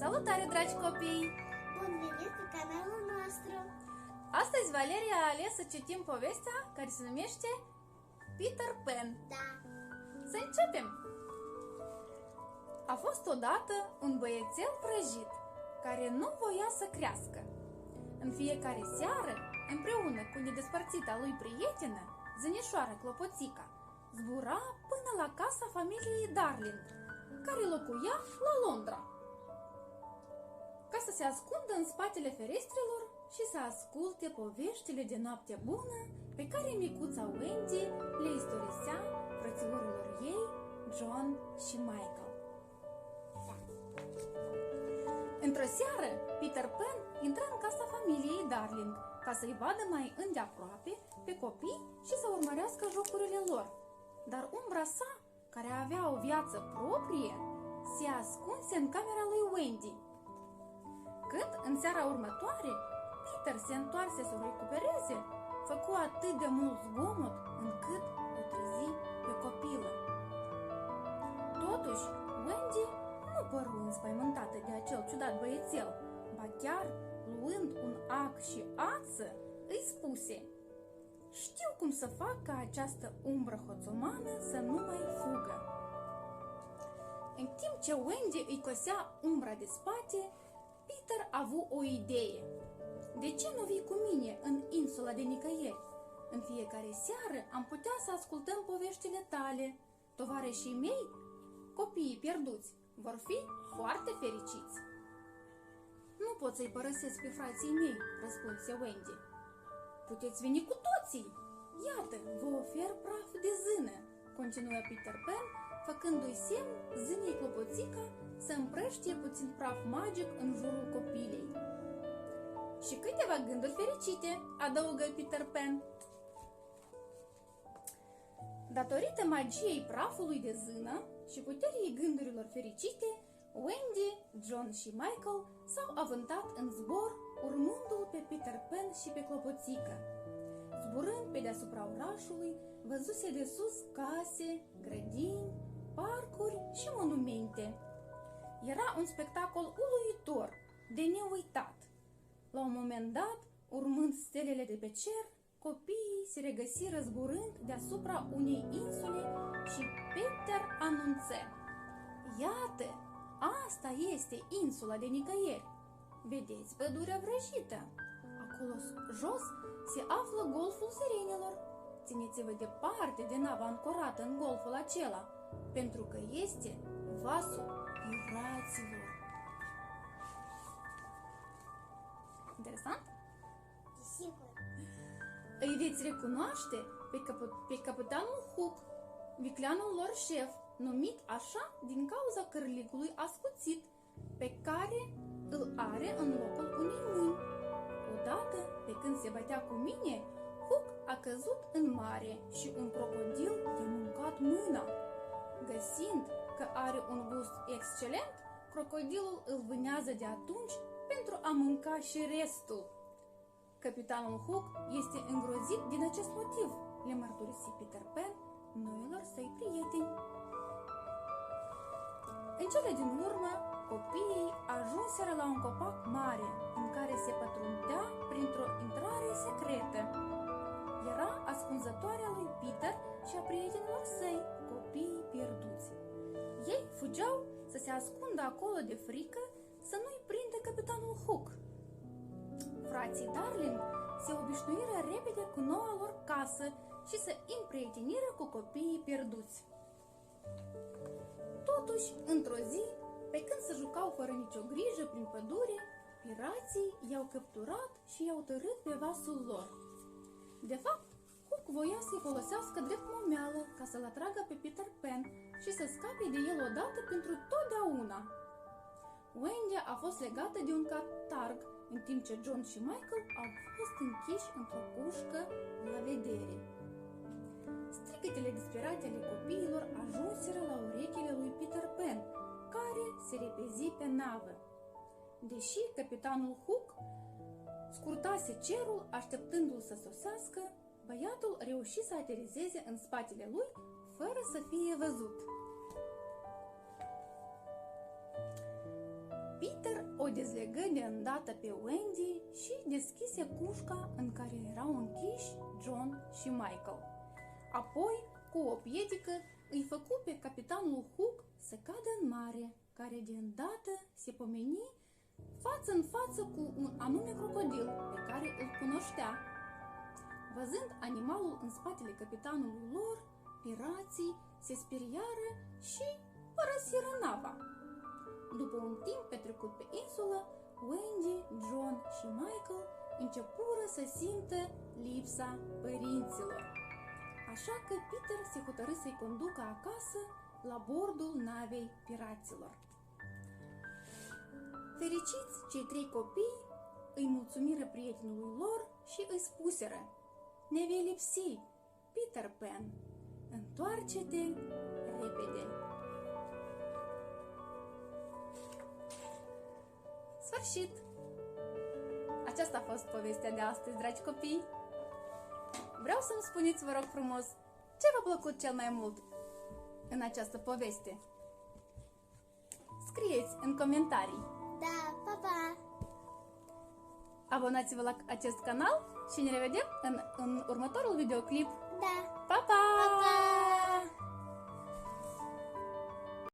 Salutare, dragi copii! Bun venit pe canalul nostru! Astăzi Valeria a ales să citim povestea care se numește Peter Pan. Da. Să începem! A fost odată un băiețel prăjit care nu voia să crească. În fiecare seară, împreună cu nedespărțita lui prietenă, zânișoara Clopoțica, zbura până la casa familiei Darling, care locuia la Londra, ca să se ascundă în spatele ferestrelor și să asculte poveștile de noapte bună pe care micuța Wendy le istorisea frățiorilor ei, John și Michael. Într-o seară, Peter Pan intră în casa familiei Darling ca să-i vadă mai îndeaproape pe copii și să urmărească jocurile lor. Dar umbra sa, care avea o viață proprie, se ascunse în camera lui Wendy. Când, în seara următoare, Peter se întoarse să o recupereze, făcu atât de mult zgomot încât o trezi pe copilă. Totuși, Wendy nu păru înspăimântată de acel ciudat băiețel, ba chiar, luând un ac și ață, îi spuse: "Știu cum să fac ca această umbră hoțomană să nu mai fugă." În timp ce Wendy îi cosea umbra de spate, Peter a avut o idee. "De ce nu vii cu mine în insula de nicăieri? În fiecare seară am putea să ascultăm poveștile tale. Tovarășii mei, copiii pierduți, vor fi foarte fericiți." "Nu pot să-i părăsesc pe frații mei," răspunse Wendy. "Puteți veni cu toții. Iată, vă ofer praf de zână," continuă Peter Pan, făcându-i semn zânei Clopoțica să împrăștie puțin praf magic în jurul copilei. "Și câteva gânduri fericite," adăugă Peter Pan. Datorită magiei prafului de zână și puterii gândurilor fericite, Wendy, John și Michael s-au avântat în zbor, urmându-l pe Peter Pan și pe Clopoțică. Zburând pe deasupra orașului, văzuse de sus case, grădini, parcuri și monumente. Era un spectacol uluitor, de neuitat. La un moment dat, urmând stelele de pe cer, copiii se regăsiră zburând deasupra unei insule și Peter anunță: "Iată, asta este insula de nicăieri. Vedeți pădurea vrăjită? Acolo jos se află golful Sirenilor. Țineți-vă departe de nava ancorată în golful acela, pentru că este vasul piraților." Interesant? Desigur. Îi veți recunoaște pe capitanul Hook, vicleanul lor șef, numit așa din cauza cărlicului ascuțit, pe care îl are în locul unei mâini. Odată, pe când se bătea cu mine, Hook a căzut în mare și un crocodil i-a mâncat mâna. Găsind că are un gust excelent, crocodilul îl vânează de atunci pentru a mânca și restul. Capitanul Hook este îngrozit din acest motiv, le mărturisi Peter Pan noilor săi prieteni. În cele din urmă, copiii ajunseră la un copac mare, în care se pătrundea printr-o intrare secretă. Era ascunzătoarea lui Peter și a prietenilor săi, copiii pierduți. Ei fugeau să se ascundă acolo de frică să nu-i prindă capitanul Hook. Frații Darling se obișnuiră repede cu noua lor casă și se împrieteniră cu copiii pierduți. Totuși, într-o zi, pe când se jucau fără nicio grijă prin pădure, pirații i-au capturat și i-au tărât pe vasul lor. De fapt, Hook voia să-i folosească drept momeală ca să-l atragă pe Peter Pan și să scape de el odată pentru totdeauna. Wendy a fost legată de un catarg, în timp ce John și Michael au fost închiși într-o cușcă la vedere. Strigătele disperate ale copiilor ajunseră la urechile lui Peter Pan, care se repezi pe navă. Deși capitanul Hook scurtase cerul așteptându-l să sosească, băiatul reuși să aterizeze în spatele lui fără să fie văzut. Peter o dezlegă de îndată pe Wendy și deschise cușca în care erau închiși John și Michael. Apoi, cu o piedică, îi făcu pe capitanul Hook să cadă în mare, care de îndată se pomeni față în față cu un anume crocodil pe care îl cunoștea. Văzând animalul în spatele capitanului lor, pirații se speriară și părăsiră nava. După un timp petrecut pe insulă, Wendy, John și Michael începură să simtă lipsa părinților. Așa că Peter se hotărâ să-i conducă acasă la bordul navei piraților. Fericiți, cei 3 copii îi mulțumiră prietenului lor și îi spuseră: "Ne vei lipsi, Peter Pan, întoarce-te repede." Sfârșit! Aceasta a fost povestea de astăzi, dragi copii. Vreau să-mi spuneți, vă rog frumos, ce v-a plăcut cel mai mult în această poveste? Scrieți în comentarii. Da, pa, pa! Abonați-vă la acest canal și ne revedem în următorul videoclip. Da! Pa, pa!